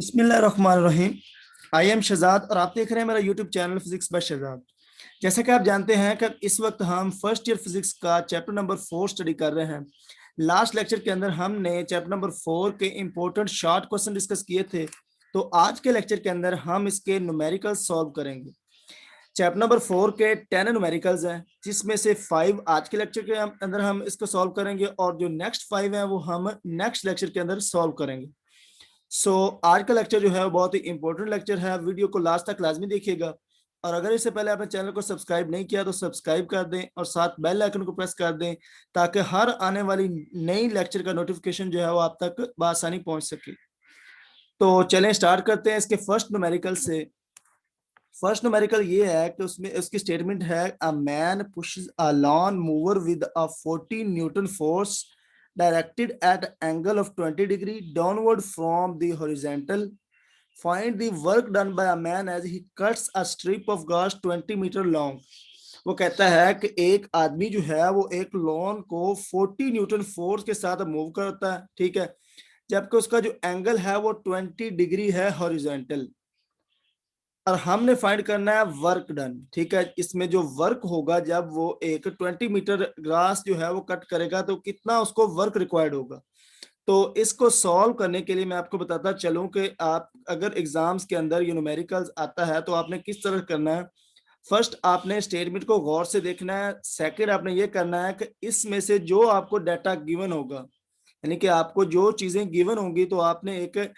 बिस्मिल्लाहिर्रहमानिर्रहीम। I am Shahzad और आप देख रहे हैं मेरा YouTube channel physics by Shahzad. जैसा कि आप जानते हैं कि इस वक्त हम फर्स्ट ईयर फिजिक्स का चैप्टर नंबर 4 स्टडी कर रहे हैं। लास्ट लेक्चर के अंदर हमने चैप्टर नंबर 4 के इंपॉर्टेंट शॉर्ट क्वेश्चन डिस्कस किए थे। तो आज के लेक्चर के अंदर हम इसके न्यूमेरिकल सॉल्व करेंगे। चैप्टर नंबर 4 के 10 न्यूमेरिकल्स हैं, जिसमें से 5 आज के लेक्चर के अंदर हम इसको सॉल्व करेंगे और जो नेक्स्ट 5 हैं वो हम नेक्स्ट लेक्चर के अंदर सॉल्व करेंगे। आज का लेक्चर जो है वो बहुत ही इंपॉर्टेंट लेक्चर है। वीडियो को लास्ट तक लाजमी देखिएगा और अगर इससे पहले आपने चैनल को सब्सक्राइब नहीं किया तो सब्सक्राइब कर दें और साथ बेल आइकन को प्रेस कर दें ताकि हर आने वाली नई लेक्चर का नोटिफिकेशन जो है वो आप तक बआसानी पहुंच सके। तो चलें स्टार्ट करते हैं इसके फर्स्ट न्यूमेरिकल से। फर्स्ट न्यूमेरिकल ये है कि उसमें उसकी स्टेटमेंट है, a man pushes a lawn mower with a 40 newton force directed at angle of 20 degree downward from the horizontal. Find the work done by a man as he cuts a strip of grass 20 metre long. वो कहता है कि एक आदमी जो है वो एक लॉन को 40 न्यूटन फोर्स के साथ मूव करता है, ठीक है, जबकि उसका जो एंगल है वो 20 डिग्री है हॉरिजॉन्टल। और हमने फाइंड करना है वर्क डन, ठीक है। इसमें जो वर्क होगा जब वो एक 20 मीटर ग्रास जो है वो कट करेगा तो कितना उसको वर्क रिक्वायर्ड होगा। तो इसको सॉल्व करने के लिए मैं आपको बताता चलूं कि आप अगर एग्जाम्स के अंदर ये न्यूमेरिकल्स आता है तो आपने किस तरह करना है। फर्स्ट आपने स्टेटमेंट को गौर से देखना है। सेकंड आपने ये करना है कि इसमें से जो आपको डाटा गिवन होगा, यानी कि आपको जो चीजें गिवन होंगी तो आपने एक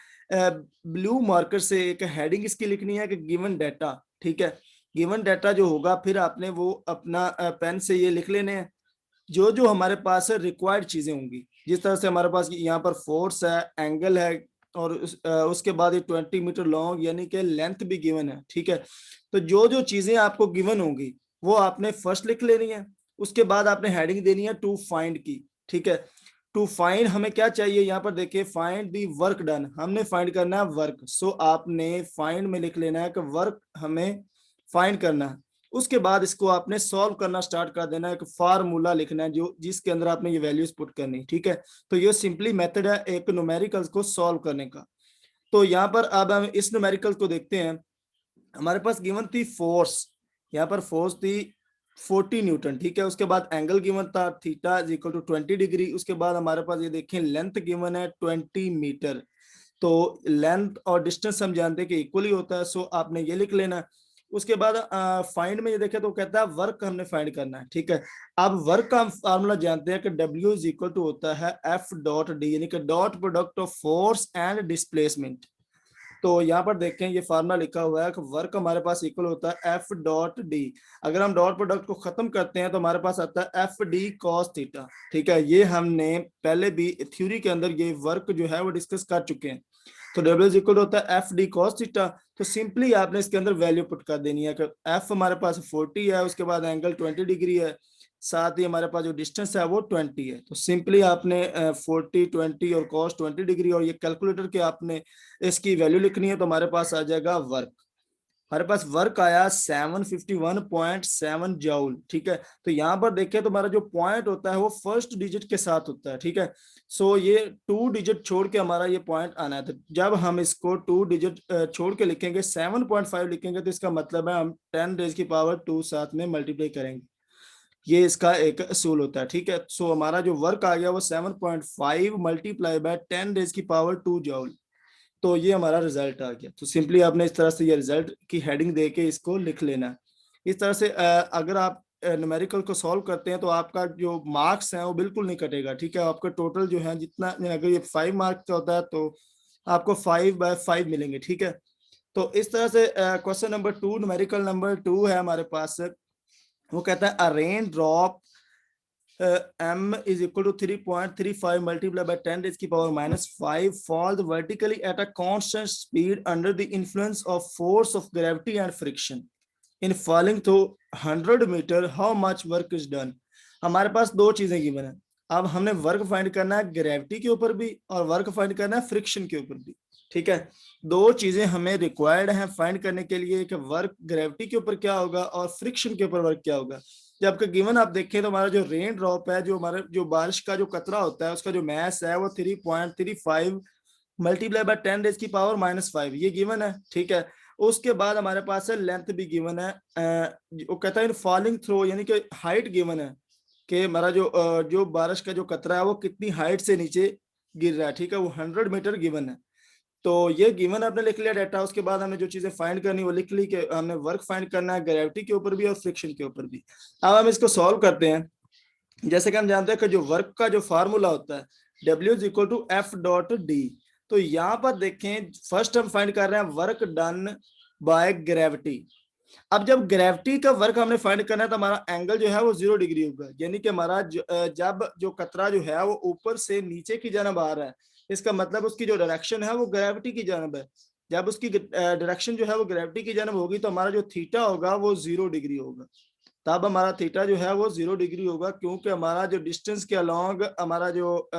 ब्लू मार्कर से एक हेडिंग इसकी लिखनी है कि गिवन डाटा, ठीक है। गिवन डाटा जो होगा फिर आपने वो अपना पेन से ये लिख लेने हैं जो जो हमारे पास रिक्वायर्ड चीजें होंगी। जिस तरह से हमारे पास यहाँ पर फोर्स है, एंगल है और उसके बाद ये 20 मीटर लॉन्ग यानी कि लेंथ भी गिवन है, ठीक है। तो जो जो चीजें आपको गिवन होंगी वो आपने फर्स्ट लिख लेनी है। उसके बाद आपने हेडिंग देनी है टू फाइंड की, ठीक है। टू फाइंड हमें क्या चाहिए, यहाँ पर देखिए फाइंड दी वर्क डन, हमने फाइंड करना है वर्क। सो आपने फाइंड में लिख लेना है कि वर्क हमें फाइंड करना है। उसके बाद इसको आपने सॉल्व करना स्टार्ट कर देना है। एक फार्मूला लिखना है जो जिसके अंदर आपने ये वैल्यूज पुट करनी, ठीक है। तो ये सिंपली मेथड है एक न्यूमेरिकल्स को सॉल्व करने का। तो यहाँ पर अब हम इस न्यूमेरिकल्स को देखते हैं। हमारे पास गिवन थी फोर्स, यहाँ पर फोर्स थी 40 न्यूटन, ठीक है। उसके बाद एंगल गिवन था theta is equal to 20 degree. उसके बाद हमारे पास ये देखें लेंथ गिवन है 20 मीटर। तो लेंथ और डिस्टेंस हम जानते हैं कि इक्वली होता है, सो आपने ये लिख लेना है। उसके बाद फाइंड में ये देखें तो कहता है वर्क हमने फाइंड करना है, ठीक है। अब वर्क का हम फार्मूला जानते हैं कि W इज इक्वल टू होता है F डॉट डी, यानी कि dot product of force and displacement. तो यहाँ पर देखें ये फार्मूला लिखा हुआ है कि वर्क हमारे पास इक्वल होता है F डॉट डी। अगर हम डॉट प्रोडक्ट को खत्म करते हैं तो हमारे पास आता है एफ डी कॉस थीटा, ठीक है। ये हमने पहले भी थ्योरी के अंदर ये वर्क जो है वो डिस्कस कर चुके हैं। तो डब्ल्यू इज इक्वल होता है एफ डी कॉस थीटा। तो सिंपली आपने इसके अंदर वैल्यू पुट कर देनी है कि एफ हमारे पास 40 है, उसके बाद एंगल 20 डिग्री है, साथ ही हमारे पास जो डिस्टेंस है वो 20 है। तो सिंपली आपने 40 20 और कॉस 20 डिग्री और ये कैलकुलेटर के आपने इसकी वैल्यू लिखनी है। तो हमारे पास आ जाएगा वर्क, हमारे पास वर्क आया 751.7 जूल, ठीक है। तो यहाँ पर देखें तो हमारा जो पॉइंट होता है वो फर्स्ट डिजिट के साथ होता है, ठीक है। सो ये 2 डिजिट छोड़ के हमारा ये पॉइंट आना है। तो जब हम इसको 2 डिजिट छोड़ के लिखेंगे 7.5 लिखेंगे तो इसका मतलब है हम 10 रेज की पावर 2 साथ में मल्टीप्लाई करेंगे। ये इसका एक असूल होता है, ठीक है। सो हमारा जो वर्क आ गया वो 7.5 मल्टीप्लाई बाय 10 रेज की पावर 2 जूल। तो ये हमारा रिजल्ट आ गया। तो सिंपली आपने इस तरह से ये रिजल्ट की हेडिंग दे के इसको लिख लेना है। इस तरह से अगर आप न्यूमेरिकल को सॉल्व करते हैं तो आपका जो मार्क्स है वो बिल्कुल नहीं कटेगा, ठीक है। आपका टोटल जो है जितना, अगर ये 5 मार्क्स का होता है तो आपको 5/5 मिलेंगे, ठीक है। तो इस तरह से क्वेश्चन नंबर 2, न्यूमेरिकल नंबर 2 है हमारे पास। वो कहता है a raindrop m is equal to 3.35 multiplied by 10 raised की power -5 falls vertically at a constant speed under the influence of force of gravity and friction. In falling to 100 meter, how much work is done? हमारे पास दो चीजें given है। अब हमने work find करना है gravity के ऊपर भी और वर्क फाइंड करना है फ्रिक्शन के ऊपर भी, ठीक है। दो चीजें हमें रिक्वायर्ड हैं फाइंड करने के लिए कि वर्क ग्रेविटी के ऊपर क्या होगा और फ्रिक्शन के ऊपर वर्क क्या होगा। जबकि गिवन आप देखें तो हमारा जो रेन ड्रॉप है, जो हमारे जो बारिश का जो कतरा होता है उसका जो मैस है वो 3.35 मल्टीप्लाई बाय 10 रेज की पावर -5, ये गिवन है, ठीक है। उसके बाद हमारे पास है लेंथ भी गिवन है, वो कहता है फॉलिंग थ्रो, यानी कि हाइट गिवन है कि हमारा जो बारिश का जो कतरा है वो कितनी हाइट से नीचे गिर रहा है, ठीक है, वो 100 मीटर गिवन है। तो ये गिवन आपने लिख लिया डाटा, उसके बाद हमने जो चीजें फाइंड करनी वो लिख ली कि हमने वर्क फाइंड करना है ग्रेविटी के ऊपर भी और फ्रिक्शन के ऊपर भी। अब हम इसको सॉल्व करते हैं। जैसे कि हम जानते हैं कि जो वर्क का जो फार्मूला होता है W is equal to F dot D. तो यहाँ पर देखें, फर्स्ट हम फाइंड कर रहे हैं वर्क डन बाय ग्रेविटी। अब जब ग्रेविटी का वर्क हमने फाइंड करना है तो हमारा एंगल जो है वो 0 डिग्री होगा, यानी कि हमारा जब जो कतरा जो है वो ऊपर से नीचे की जानब आ रहा है, इसका मतलब उसकी जो डायरेक्शन है वो ग्रेविटी की जानब है। जब उसकी डायरेक्शन जो है वो ग्रेविटी की जानब होगी तो हमारा जो थीटा होगा वो 0 डिग्री होगा। तब हमारा थीटा जो है वो 0 डिग्री होगा, क्योंकि हमारा जो डिस्टेंस के अलोंग हमारा जो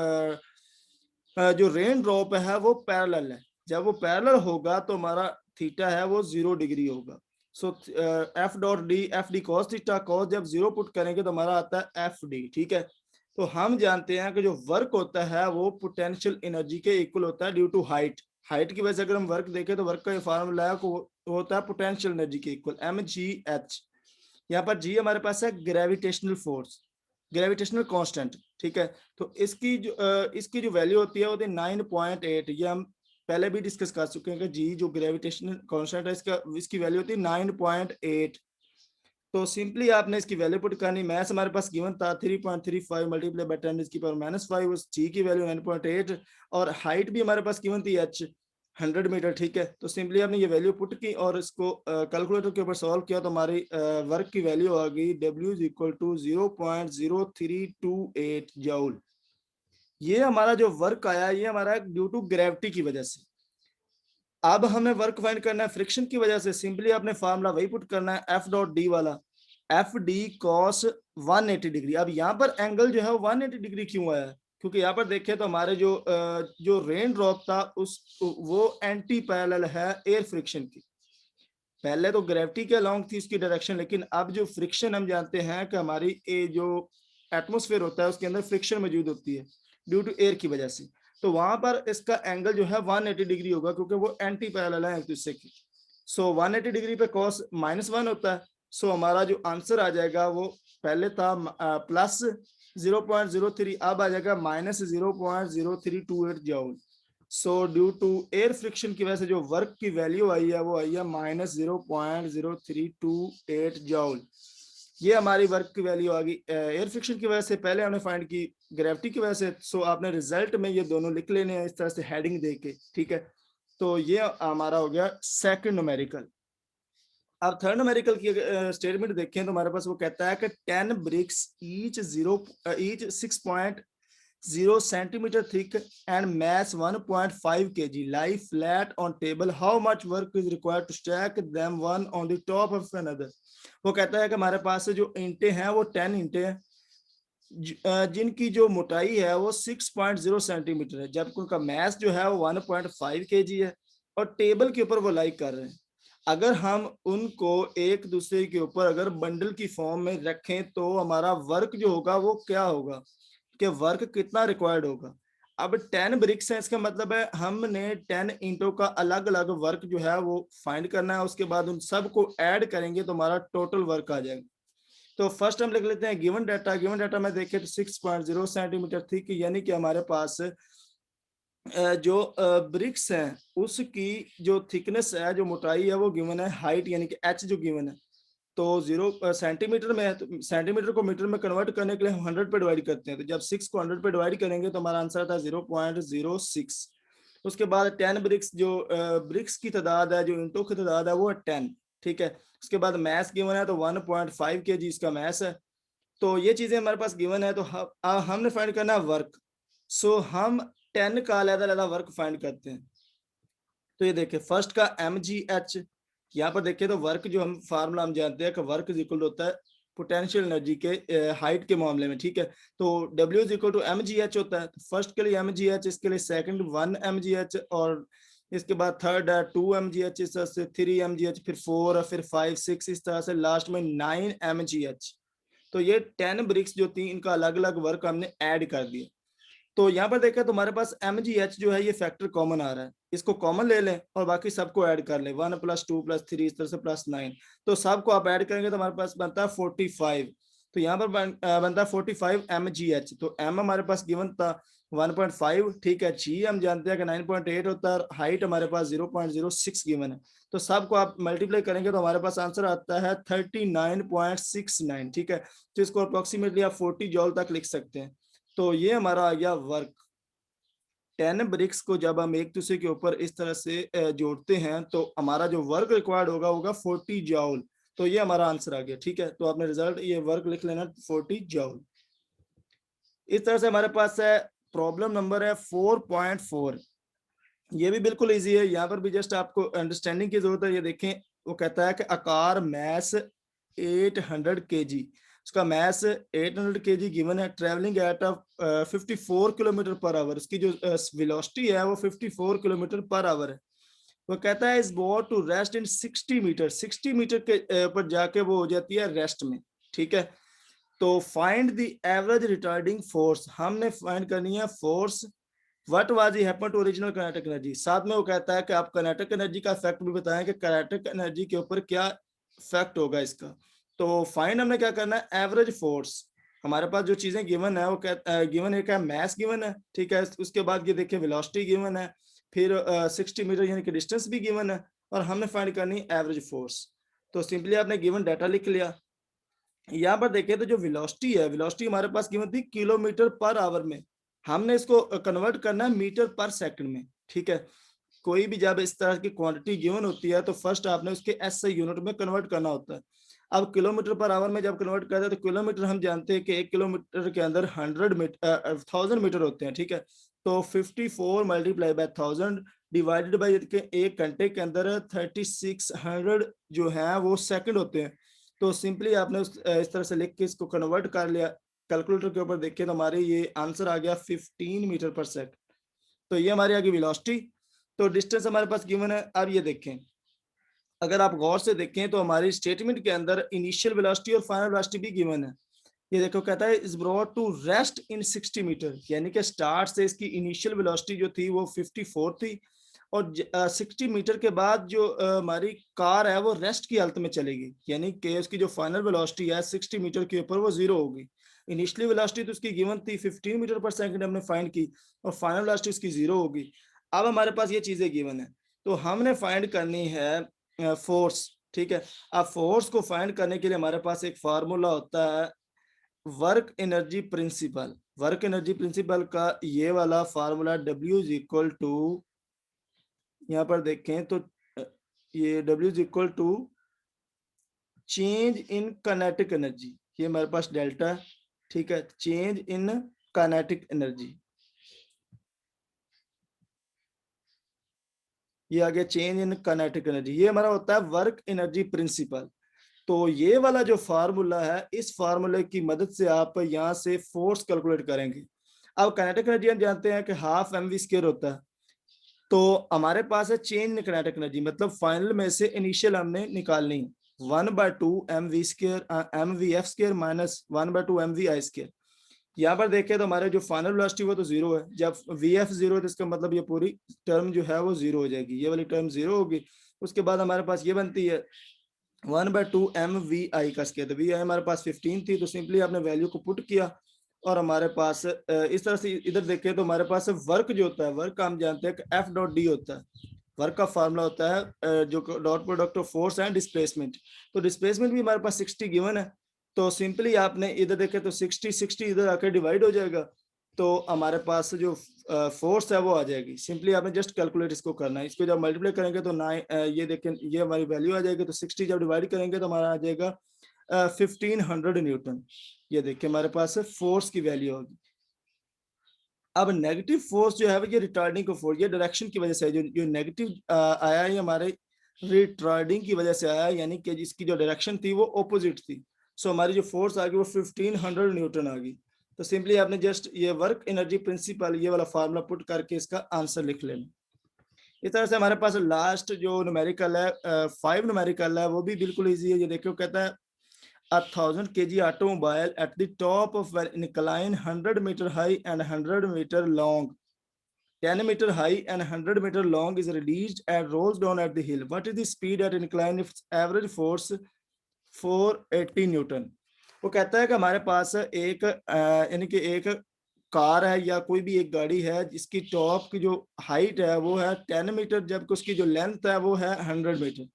रेन ड्रॉप है वो पैरेलल है। जब वो पैरेलल होगा तो हमारा थीटा है वो 0 डिग्री होगा। So F dot D, F D cos theta, cos जब 0 पुट करेंगे तो हमारा आता है एफ डी, ठीक है। तो हम जानते हैं कि जो वर्क होता है वो पोटेंशियल एनर्जी के इक्वल होता है ड्यू टू हाइट। हाइट की वजह से अगर हम वर्क देखें तो वर्क का फार्मूला है होता है पोटेंशियल एनर्जी के इक्वल mgh। यहाँ पर जी हमारे पास है ग्रेविटेशनल फोर्स, ग्रेविटेशनल कांस्टेंट, ठीक है। तो इसकी जो वैल्यू होती है वो होती है 9.8। ये हम पहले भी डिस्कस कर चुके हैं कि जी जो ग्रेविटेशनल कांस्टेंट है इसकी वैल्यू होती है 9.8। तो सिंपली आपने इसकी वैल्यू पुट करनी। मैथ्स हमारे पास गिवन था 3.35 मल्टीप्लाई बाय 10 की पावर -5, उस जी की वैल्यू 9.8 और हाइट भी हमारे पास गिवन थी h 100 मीटर, ठीक है। तो सिंपली आपने ये वैल्यू पुट की और इसको कैलकुलेटर के ऊपर सॉल्व किया तो हमारी वर्क की वैल्यू आ गई W is equal to 0.0328 joule. ये हमारा जो वर्क आया ये हमारा ड्यू टू ग्रेविटी की वजह से। अब हमें वर्क फाइंड करना है फ्रिक्शन की वजह से। सिंपली आपने फार्मूला वही पुट करना है एफ डॉट डी वाला, एफ डी कॉस 180 डिग्री। अब यहाँ पर एंगल जो है 180 डिग्री क्यों आया है? क्योंकि यहाँ पर देखें तो हमारे जो रेन ड्रॉप था वो एंटी पैरेलल है एयर फ्रिक्शन की। पहले तो ग्रेविटी के अलोंग थी उसकी डायरेक्शन, लेकिन अब जो फ्रिक्शन हम जानते हैं कि हमारी जो एटमोस्फेयर होता है उसके अंदर फ्रिक्शन मौजूद होती है ड्यू टू एयर की वजह से। तो वहां पर इसका एंगल जो है 180 डिग्री होगा क्योंकि वो एंटी पैरेलल है एक दूसरे की। सो 180 डिग्री पे cos -1 होता है। सो हमारा जो आंसर आ जाएगा वो पहले था प्लस 0.03, अब आ जाएगा -0.0328 joule. So due to air friction की वजह से जो वर्क की वैल्यू आई है वो आई है -0.0328 जूल। ये हमारी वर्क की वैल्यू आ गई एयर फ्रिक्शन की वजह से, पहले हमने फाइंड की ग्रेविटी की वजह से। सो आपने रिजल्ट में ये दोनों लिख लेने हैं इस तरह से हेडिंग दे के, ठीक है। तो ये हमारा हो गया सेकंड न्यूमेरिकल। अब थर्ड न्यूमेरिकल की स्टेटमेंट देखें तो हमारे पास वो कहता है कि 10 bricks each 6.0 centimetre thick and mass 1.5 kg lie flat on table. How much work is required to stack them one on the top of another? वो कहता है कि हमारे पास जो इंटे हैं वो 10 इंटे हैं जिनकी जो मोटाई है वो 6.0 सेंटीमीटर है, जबकि उनका मैस जो है वो 1.5 kg है और टेबल के ऊपर वो लाई कर रहे हैं। अगर हम उनको एक दूसरे के ऊपर अगर बंडल की फॉर्म में रखें तो हमारा वर्क जो होगा वो क्या होगा, कि वर्क कितना रिक्वायर्ड होगा। अब 10 ब्रिक्स हैं, इसका मतलब है हमने 10 ईंटों का अलग अलग वर्क जो है वो फाइंड करना है। उसके बाद उन सबको ऐड करेंगे तो हमारा टोटल वर्क आ जाएगा। तो फर्स्ट हम लिख लेते हैं गिवन डाटा। गिवन डाटा में देखें तो 6.0 सेंटीमीटर थिक, यानी कि हमारे पास जो ब्रिक्स हैं उसकी जो थिकनेस है, जो मोटाई है वो गिवन है। हाइट यानी कि h जो गिवन है तो 0 सेंटीमीटर में है, तो सेंटीमीटर को मीटर में कन्वर्ट करने के लिए हम 100 पे डिवाइड करते हैं। तो जब 6 को 100 पे डिवाइड करेंगे तो हमारा आंसर आता है 0.06। उसके बाद 10 ब्रिक्स, जो ब्रिक्स की तादाद है, जो ईंटों की तादाद है वो है 10, ठीक है। उसके बाद मैस गिवन है तो 1.5 kg इसका मैस है। तो ये चीजें हमारे पास गिवन है। तो हमने फाइंड करना है वर्क। सो हम 10 का अलग-अलग वर्क फाइंड करते हैं। तो ये देखिए फर्स्ट का mgh, यहाँ पर देखिए तो वर्क जो हम फार्मूला हम जानते हैं कि वर्क इज इक्वल होता है पोटेंशियल एनर्जी के हाइट के मामले में, ठीक है। तो W is equal to mgh होता है। तो फर्स्ट के लिए mgh, इसके लिए सेकंड 1 mgh और इसके बाद थर्ड है 2 mgh, इस तरह से 3 mgh, फिर 4, फिर 5, 6, इस तरह से लास्ट में 9 mgh। तो ये 10 ब्रिक्स जो थी इनका अलग अलग वर्क हमने ऐड कर दिया। तो यहाँ पर देखें तो हमारे पास mgh जो है ये फैक्टर कॉमन आ रहा है, इसको कॉमन ले लें और बाकी सबको ऐड कर लें, 1 + 2 + 3 इस तरह से +9, तो सबको आप ऐड करेंगे तो हमारे पास बनता है 45। तो यहाँ पर बनता है 45 mgh। तो m हमारे पास गिवन था 1.5, ठीक है। g हम जानते हैं कि 9.8 होता है, हाइट हमारे पास 0.06 गिवन है। तो सबको आप मल्टीप्लाई करेंगे तो हमारे पास आंसर आता है 39.69, ठीक है। तो इसको अप्रोक्सीमेटली आप 40 जॉल तक लिख सकते हैं। तो ये हमारा आ गया वर्क। 10 ब्रिक्स को जब हम एक दूसरे के ऊपर इस तरह से जोड़ते हैं तो हमारा जो वर्क रिक्वायर्ड होगा 40 जॉल। तो ये हमारा आंसर आ गया, ठीक है। तो आपने रिजल्ट ये वर्क लिख लेना 40 जॉल। इस तरह से हमारे पास है प्रॉब्लम नंबर है 4.4। ये भी बिल्कुल इजी है, यहाँ पर भी जस्ट आपको अंडरस्टैंडिंग की जरूरत है। ये देखें, वो कहता है कि आकार मैस 800 kg, उसका मैस 800 kg गिवन है, travelling at 54 kilometre per hour, उसकी जो वेलोसिटी है वो 54 किलोमीटर पर आवर है। वो कहता है is brought to rest in 60 metre, 60 metre के पर जाके वो हो जाती है रेस्ट में, ठीक है। तो find the average retarding force, हमने फाइंड करनी है force. What was happen to original kinetic energy, साथ में वो कहता है कि आप काइनेटिक एनर्जी का फैक्ट भी बताएं कि काइनेटिक एनर्जी के ऊपर क्या फैक्ट होगा इसका। तो फाइंड हमने क्या करना है, एवरेज फोर्स। हमारे पास जो चीजें गिवन है वो गिवन है क्या, मैस गिवन है, ठीक है। उसके बाद ये देखिए वेलोसिटी गिवन है, फिर 60 मीटर यानी कि डिस्टेंस भी गिवन है, और हमने फाइंड करनी एवरेज फोर्स। तो सिंपली आपने गिवन डाटा लिख लिया। यहाँ पर देखें तो जो वेलोसिटी है, वेलोसिटी हमारे पास कीमत थी किलोमीटर पर आवर में, हमने इसको कन्वर्ट करना है मीटर पर सेकंड में, ठीक है। कोई भी जब इस तरह की क्वांटिटी गिवन होती है तो फर्स्ट आपने उसके एसआई यूनिट में कन्वर्ट करना होता है। अब किलोमीटर पर आवर में जब कन्वर्ट करते हैं तो किलोमीटर हम जानते हैं कि 1 किलोमीटर के अंदर 1000 मीटर होते हैं, ठीक है। तो 54 मल्टीप्लाई बाय 1000 डिवाइडेड बाय 1 घंटे के अंदर 3600 जो है वो सेकंड होते हैं। तो सिंपली आपने इस तरह से लिख के इसको कन्वर्ट कर लिया, कैलकुलेटर के ऊपर देखिए तो हमारे ये आंसर आ गया 15 मीटर पर सेकंड। तो ये हमारी आ गई वेलोसिटी। तो डिस्टेंस हमारे पास गिवन है। अब ये देखें, अगर आप गौर से देखें तो हमारी स्टेटमेंट के अंदर इनिशियल वेलोसिटी और फाइनल वेलोसिटी भी गिवन है। ये देखो कहता है is brought to rest in 60 metre, यानी कि स्टार्ट से इसकी इनिशियल वेलोसिटी जो थी वो 54 थी, और 60 मीटर के बाद जो हमारी कार है वो रेस्ट की हालत में चलेगी, यानी कि उसकी जो फाइनल वेलोसिटी है 60 मीटर के ऊपर वो जीरो होगी। इनिशियली वेलोसिटी तो उसकी गिवन थी 15 मीटर पर सेकंड हमने फाइंड की, और फाइनल वेलोसिटी उसकी जीरो होगी। अब हमारे पास ये चीजें गिवन है, तो हमने फाइंड करनी है फोर्स, ठीक है। अब फोर्स को फाइंड करने के लिए हमारे पास एक फार्मूला होता है work energy principle. Work energy principle का ये वाला formula W is equal to, यहाँ पर देखें तो ये W is equal to change in kinetic energy, ये हमारे पास डेल्टा है, ठीक है। चेंज इन काइनेटिक एनर्जी, ये आ गया चेंज इन काइनेटिक एनर्जी, ये हमारा होता है वर्क एनर्जी प्रिंसिपल। तो ये वाला जो फार्मूला है, इस फार्मूले की मदद से आप यहाँ से फोर्स कैलकुलेट करेंगे। अब काइनेटिक एनर्जी हम जानते हैं कि हाफ mv² होता है। तो हमारे पास है चेंज इन काइनेटिक एनर्जी, मतलब फाइनल में से इनिशियल हमने निकालनी है, 1/2 mv² माइनस 1/2 mvi²। यहाँ पर देखें तो हमारे जो फाइनल वेलोसिटी वो तो जीरो है, जब vf जीरो है तो इसका मतलब ये पूरी टर्म जो है वो जीरो हो जाएगी, ये वाली टर्म जीरो होगी। उसके बाद हमारे पास ये बनती है 1/2 mvi का स्क्वायर, तो vi हमारे पास 15 थी, तो सिंपली आपने वैल्यू को पुट किया, और हमारे पास इस तरह से इधर देखें तो हमारे पास वर्क जो होता है, वर्क हम जानते हैं कि F.D होता है। वर्क का फार्मूला होता है जो dot product of force and displacement. तो डिस्प्लेसमेंट भी हमारे पास 60 गिवन है, तो सिंपली आपने इधर देखे तो 60 इधर आकर डिवाइड हो जाएगा, तो हमारे पास जो फोर्स है वो आ जाएगी। सिंपली आपने जस्ट कैलकुलेट इसको करना है, इसको जब मल्टीप्लाई करेंगे तो ये देखें ये हमारी वैल्यू आ जाएगी, तो 60 जब डिवाइड करेंगे तो हमारा आ जाएगा 1500 न्यूटन। ये देखिए हमारे पास फोर्स की वैल्यू होगी। अब नेगेटिव फोर्स जो है वो ये रिटार्डिंग को फोर्स, ये डायरेक्शन की वजह से जो नेगेटिव आया है हमारे रिटार्डिंग की वजह से आया, यानी कि जिसकी जो डायरेक्शन थी वो ऑपोजिट थी। सो हमारी जो फोर्स आ गई वो 1500 न्यूटन आ गई। तो सिंपली आपने जस्ट ये वर्क एनर्जी प्रिंसिपल ये वाला फार्मूला पुट करके इसका आंसर लिख लेना। इस तरह से हमारे पास लास्ट जो न्यूमेरिकल है 5 न्यूमेरिकल है वो भी बिल्कुल ईजी है। ये देखो कहता है a 1000 kg automobile at the top of an incline 100-meter high and 100-meter long. 10-meter high and 100-meter long is released and rolls down at the hill. What is the speed at incline if its average force 480 Newton? वो कहता है कि हमारे पास एक यानी कि एक car है या कोई भी एक गाड़ी है जिसकी टॉप की जो हाइट है वो है 10 मीटर, जबकि उसकी जो लेंथ है वो है 100 मीटर।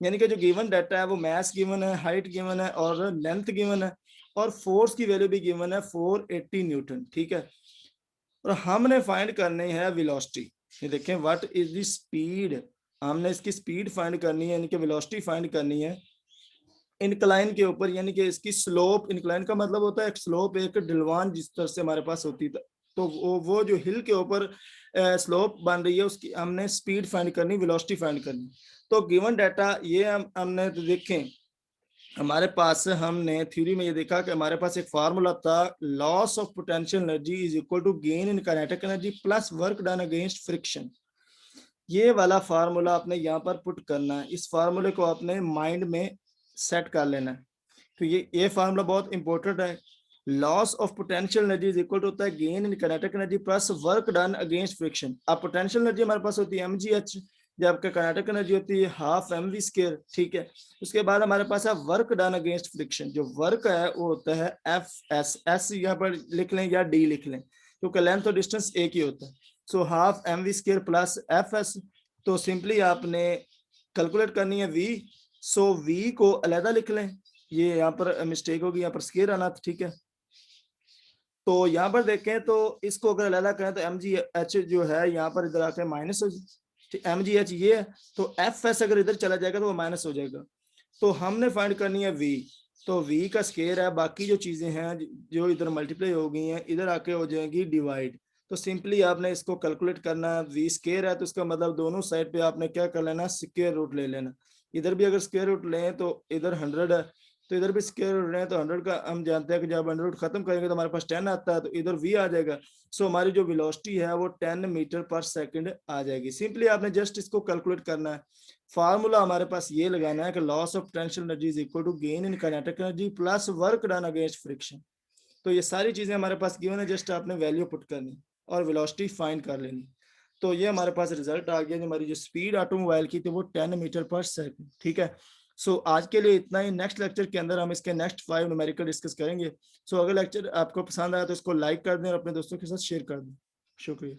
यानी कि जो गिवन डाटा है वो मैस गिवन है, हाइट गिवन है और लेंथ गिवन है और फोर्स की वैल्यू भी गिवन है 480 न्यूटन। ठीक है, और हमने फाइंड करनी है वेलोसिटी। ये देखें, व्हाट इज द स्पीड, हमने इसकी स्पीड फाइंड करनी है, यानी कि वेलोसिटी फाइंड करनी है इनक्लाइन के ऊपर, यानी कि इसकी स्लोप। इनक्लाइन का मतलब होता है एक स्लोप, एक ढलवान जिस तरह से हमारे पास होती है, तो वो जो हिल के ऊपर स्लोप बन रही है उसकी हमने स्पीड फाइंड करनी, वेलोसिटी फाइंड करनी। तो गिवन डाटा ये हमने तो देखें, हमारे पास हमने थ्योरी में ये देखा कि हमारे पास एक फार्मूला था, loss of potential energy is equal to gain in kinetic energy plus work done against friction. ये वाला फार्मूला आपने यहाँ पर पुट करना है, इस फार्मूले को आपने माइंड में सेट कर लेना है। तो ये फार्मूला बहुत इंपॉर्टेंट है। Loss of potential energy is equal to होता है gain in kinetic energy plus work done against friction. अब पोटेंशियल एनर्जी हमारे पास होती है mgh, जबकि काइनेटिक एनर्जी होती है हाफ mv स्क्वायर। ठीक है, उसके बाद हमारे पास है वर्क डन अगेंस्ट फ्रिक्शन। जो वर्क है वो होता है fs, s यहाँ पर लिख लें या d लिख लें क्योंकि लेंथ और डिस्टेंस एक ही होता है। So half mv square plus fs। तो सिंपली आपने कैलकुलेट करनी है v, सो v को अलग लिख लें, ये यहाँ पर मिस्टेक होगी, यहाँ पर स्क्वायर आना था। ठीक है, तो यहाँ पर देखें तो इसको अगर अलग करें तो mgh जो है यहाँ पर इधर आकर माइनस हो जाए, mgh ये है, तो fs अगर इधर चला जाएगा तो वो माइनस हो जाएगा। तो हमने फाइंड करनी है v, तो v का स्क्वायर है, बाकी जो चीजें हैं जो इधर मल्टीप्लाई हो गई हैं इधर आके हो जाएंगी डिवाइड। तो सिंपली आपने इसको कैलकुलेट करना है, v स्क्वायर है तो इसका मतलब दोनों साइड पे आपने क्या कर लेना, स्क्वायर रूट ले लेना। इधर भी अगर स्क्वायर रूट लें तो इधर 100 है, तो इधर भी स्क्वायर रूट लें तो 100 का हम जानते हैं कि जब 100 खत्म करेंगे तो हमारे पास 10 आता है, तो इधर v आ जाएगा। सो हमारी जो वेलोसिटी है वो 10 मीटर पर सेकंड आ जाएगी। सिंपली आपने जस्ट इसको कैलकुलेट करना है। फार्मूला हमारे पास ये लगाना है कि loss of potential energy is equal to gain in kinetic energy plus work done against friction. तो ये सारी चीजें हमारे पास गिवन है, जस्ट आपने वैल्यू पुट करनी और वेलोसिटी फाइंड कर लेनी। तो ये हमारे पास रिजल्ट आ गया, हमारी जो स्पीड ऑटोमोबाइल की थी वो 10 मीटर पर सेकंड। ठीक है, सो आज के लिए इतना ही। नेक्स्ट लेक्चर के अंदर हम इसके नेक्स्ट 5 न्यूमेरिकल डिस्कस करेंगे। सो अगर लेक्चर आपको पसंद आया तो इसको लाइक कर दें और अपने दोस्तों के साथ शेयर कर दें। शुक्रिया।